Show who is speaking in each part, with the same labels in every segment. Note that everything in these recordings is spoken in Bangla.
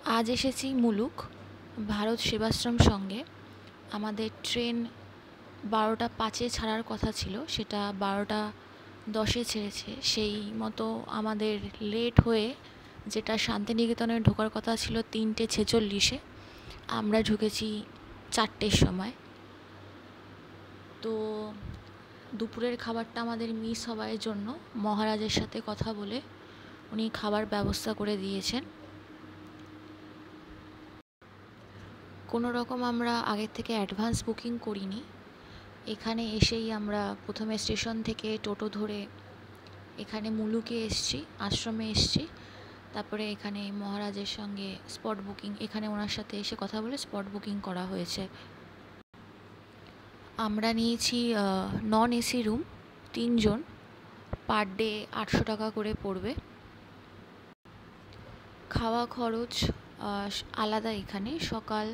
Speaker 1: আজ এসেছি মুলুক ভারত সেবাশ্রম সঙ্গে। আমাদের ট্রেন 12টা 5-এ ছাড়ার কথা ছিল, সেটা 12টা 10-এ ছেড়েছে। সেই মতো আমাদের লেট হয়ে, যেটা শান্তিনিকেতনে ঢোকার কথা ছিল 3টে 46-এ, আমরা ঢুকেছি 4টের সময়। তো দুপুরের খাবারটা আমাদের মিস হওয়ার জন্য মহারাজের সাথে কথা বলে উনি খাবার ব্যবস্থা করে দিয়েছেন। কোনো রকম আমরা আগের থেকে অ্যাডভান্স বুকিং করিনি। এখানে এসেই আমরা প্রথমে স্টেশন থেকে টোটো ধরে এখানে মুলুকে এসছি, আশ্রমে এসছি। তারপরে এখানে মহারাজের সঙ্গে স্পট বুকিং, এখানে ওনার সাথে এসে কথা বলে স্পট বুকিং করা হয়েছে। আমরা নিয়েছি নন এসি রুম, 3জন, পার ডে 800 টাকা করে পড়বে। খাওয়া খরচ আলাদা, এখানে সকাল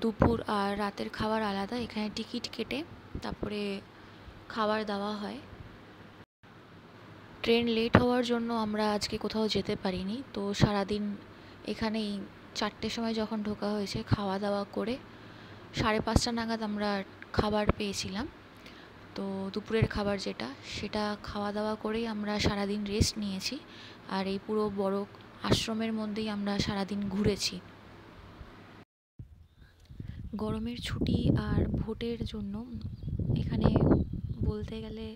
Speaker 1: দুপুর আর রাতের খাবার আলাদা। এখানে টিকিট কেটে তারপরে খাবার দেওয়া হয়। ট্রেন লেট হওয়ার জন্য আমরা আজকে কোথাও যেতে পারিনি, তো সারাদিন এখানেই 4টের সময় যখন ঢোকা হয়েছে খাওয়া দাওয়া করে 5:30 নাগাদ আমরা খাবার পেয়েছিলাম। তো দুপুরের খাবার সেটা খাওয়া দাওয়া করেই আমরা সারাদিন রেস্ট নিয়েছি। আর এই পুরো বড় আশ্রমের মধ্যেই আমরা সারাদিন ঘুরেছি। গরমের ছুটি আর ভোটের জন্য এখানে বলতে গেলে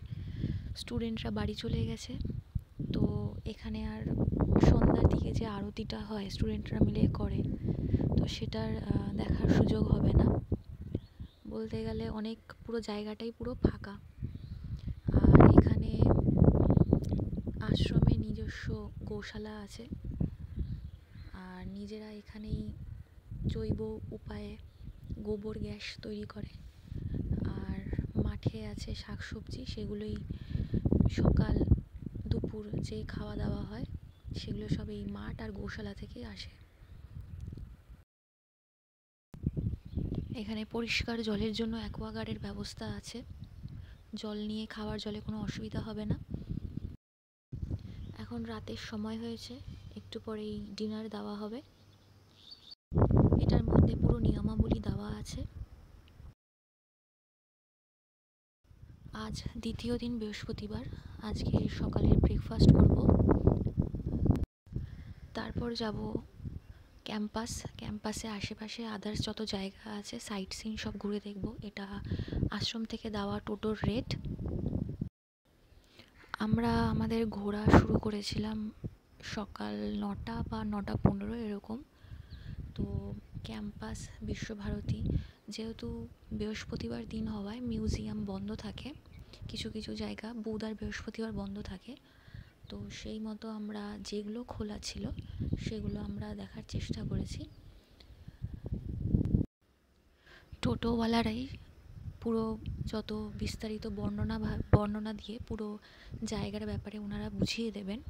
Speaker 1: স্টুডেন্টরা বাড়ি চলে গেছে। তো এখানে আর সন্ধ্যার দিকে যে আরতিটা হয় স্টুডেন্টরা মিলে করে, তো সেটার দেখার সুযোগ হবে না। বলতে গেলে পুরো জায়গাটাই পুরো ফাঁকা। আর এখানে আশ্রমে নিজস্ব গোশালা আছে, আর নিজেরা এখানেই জৈব উপায়ে গোবর গ্যাস তৈরি করে। আর মাঠে আছে শাকসবজি, সেগুলোই সকাল দুপুর যে খাওয়া দাওয়া হয় সেগুলো সব এই মাঠ আর গোশালা থেকেই আসে। এখানে পরিষ্কার জলের জন্য অ্যাকোয়াগার্ডের ব্যবস্থা আছে। জল নিয়ে খাওয়ার জলে কোনো অসুবিধা হবে না। এখন রাতের সময় হয়েছে, একটু পরেই ডিনার দেওয়া হবে। এটার মধ্যে পুরো নিয়মাবলী দেওয়া আছে। আজ দ্বিতীয় দিন, বৃহস্পতিবার। আজকে সকালের ব্রেকফাস্ট করব, তারপর যাব ক্যাম্পাসে আশেপাশে আদার্স যত জায়গা আছে সাইট সিন সব ঘুরে দেখব। এটা আশ্রম থেকে দেওয়া টোটোর রেট। আমরা আমাদের ঘোরা শুরু করেছিলাম সকাল 9টা বা 9টা 15 এরকম। তো ক্যাম্পাস, বিশ্বভারতী, যেহেতু বৃহস্পতিবার দিন হওয়ায় মিউজিয়াম বন্ধ থাকে, কিছু কিছু জায়গা বুধ আর বৃহস্পতিবার বন্ধ থাকে। তো সেই মতো আমরা যেগুলো খোলা ছিল সেগুলো আমরা দেখার চেষ্টা করেছি। টোটোওয়ালারাই পুরো যত বিস্তারিত বর্ণনা দিয়ে পুরো জায়গার ব্যাপারে ওনারা বুঝিয়ে দেবেন।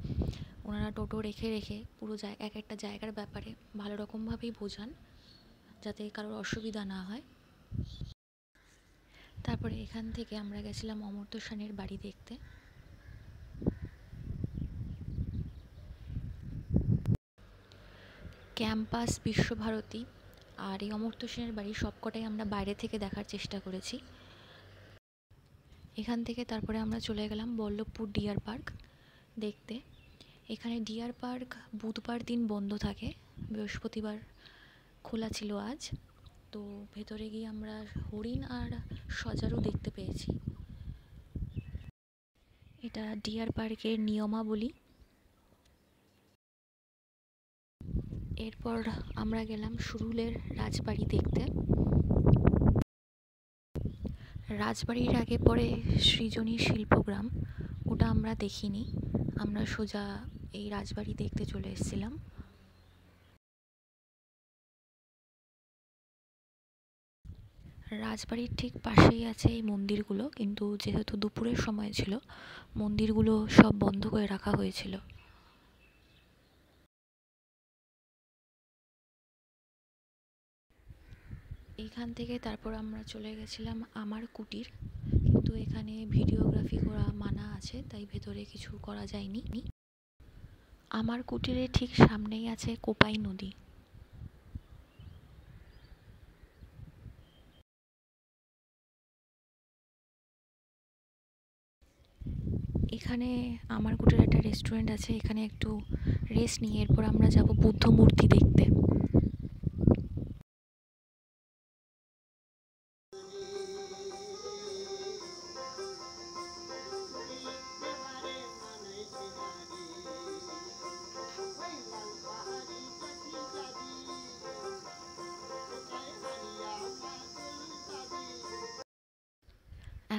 Speaker 1: ওনারা টোটো রেখে রেখে পুরো এক একটা জায়গার ব্যাপারে ভালো রকমভাবেই বোঝান, যাতে কারোর অসুবিধা না হয়। তারপরে এখান থেকে আমরা গেছিলাম অমর্ত্য সেনের বাড়ি দেখতে। ক্যাম্পাস, বিশ্বভারতী আর এই অমর্ত্য সেনের বাড়ি সবকটাই আমরা বাইরে থেকে দেখার চেষ্টা করেছি। এখান থেকে তারপরে আমরা চলে গেলাম বল্লভপুর ডিয়ার পার্ক দেখতে। এখানে ডিয়ার পার্ক বুধবার দিন বন্ধ থাকে, বৃহস্পতিবার খোলা ছিল আজ। তো ভেতরে গিয়ে আমরা হরিণ আর সজারু দেখতে পেয়েছি। এটা ডিয়ার পার্কের নিয়মাবলী। এরপর আমরা গেলাম সুরুলের রাজবাড়ি দেখতে। রাজবাড়ির আগে পরে সৃজনী শিল্পগ্রাম, ওটা আমরা দেখিনি। আমরা সোজা এই রাজবাড়ি দেখতে চলে এসেছিলাম। রাজবাড়ির ঠিক পাশেই আছে এই মন্দিরগুলো, কিন্তু যেহেতু দুপুরের সময় ছিল মন্দিরগুলো সব বন্ধ করে রাখা হয়েছিল। এইখান থেকে তারপর আমরা চলে গেছিলাম আমার কুটির, কিন্তু এখানে ভিডিওগ্রাফি করা মানা আছে, তাই ভেতরে কিছু করা যায়নি। আমার কুটিরের ঠিক সামনেই আছে কোপাই নদী। এখানে আমার কুটির একটা রেস্টুরেন্ট আছে, এখানে একটু রেস্ট নিয়ে এরপর আমরা যাব বুদ্ধ মূর্তি দেখতে।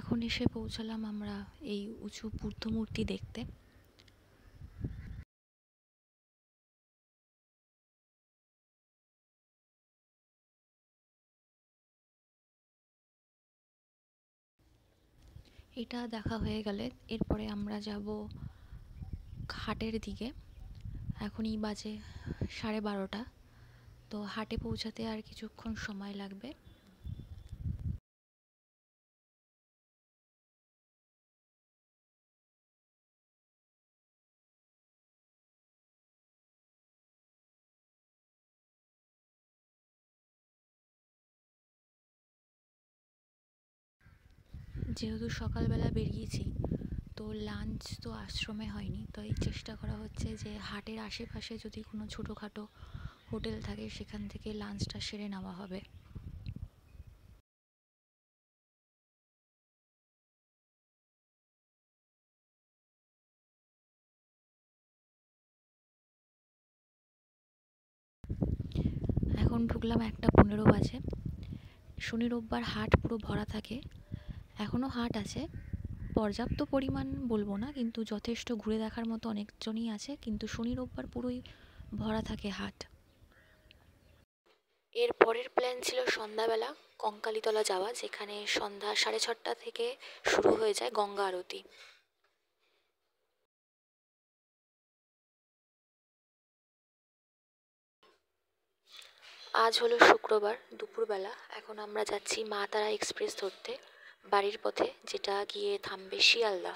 Speaker 1: এখন এসে পৌঁছালাম আমরা এই উঁচু বুদ্ধ মূর্তি দেখতে। এটা দেখা হয়ে গেলে এরপরে আমরা যাব হাটের দিকে। এখনই বাজে 12:30, তো হাটে পৌঁছাতে আর কিছুক্ষণ সময় লাগবে। যেহেতু সকালবেলা বেরিয়েছি, তো লাঞ্চ তো আশ্রমে হয়নি, তাই চেষ্টা করা হচ্ছে যে হাটের আশেপাশে যদি কোনো ছোটোখাটো হোটেল থাকে সেখান থেকে লাঞ্চটা সেরে নেওয়া হবে। এখন ঢুকলাম 1:15 বাজে। শনি রোববার হাট পুরো ভরা থাকে, এখনও হাট আছে, পর্যাপ্ত পরিমাণ বলবো না, কিন্তু যথেষ্ট ঘুরে দেখার মতো অনেকজনই আছে, কিন্তু শনি রোববার পুরোই ভরা থাকে হাট। এর পরের প্ল্যান ছিল সন্ধ্যাবেলা কঙ্কালীতলা যাওয়া, যেখানে সন্ধ্যা 6:30 থেকে শুরু হয়ে যায় গঙ্গা আরতি। আজ হলো শুক্রবার দুপুরবেলা, এখন আমরা যাচ্ছি মা তারা এক্সপ্রেস ধরতে বাড়ির পথে, যেটা গিয়ে থামবে শিয়ালদা।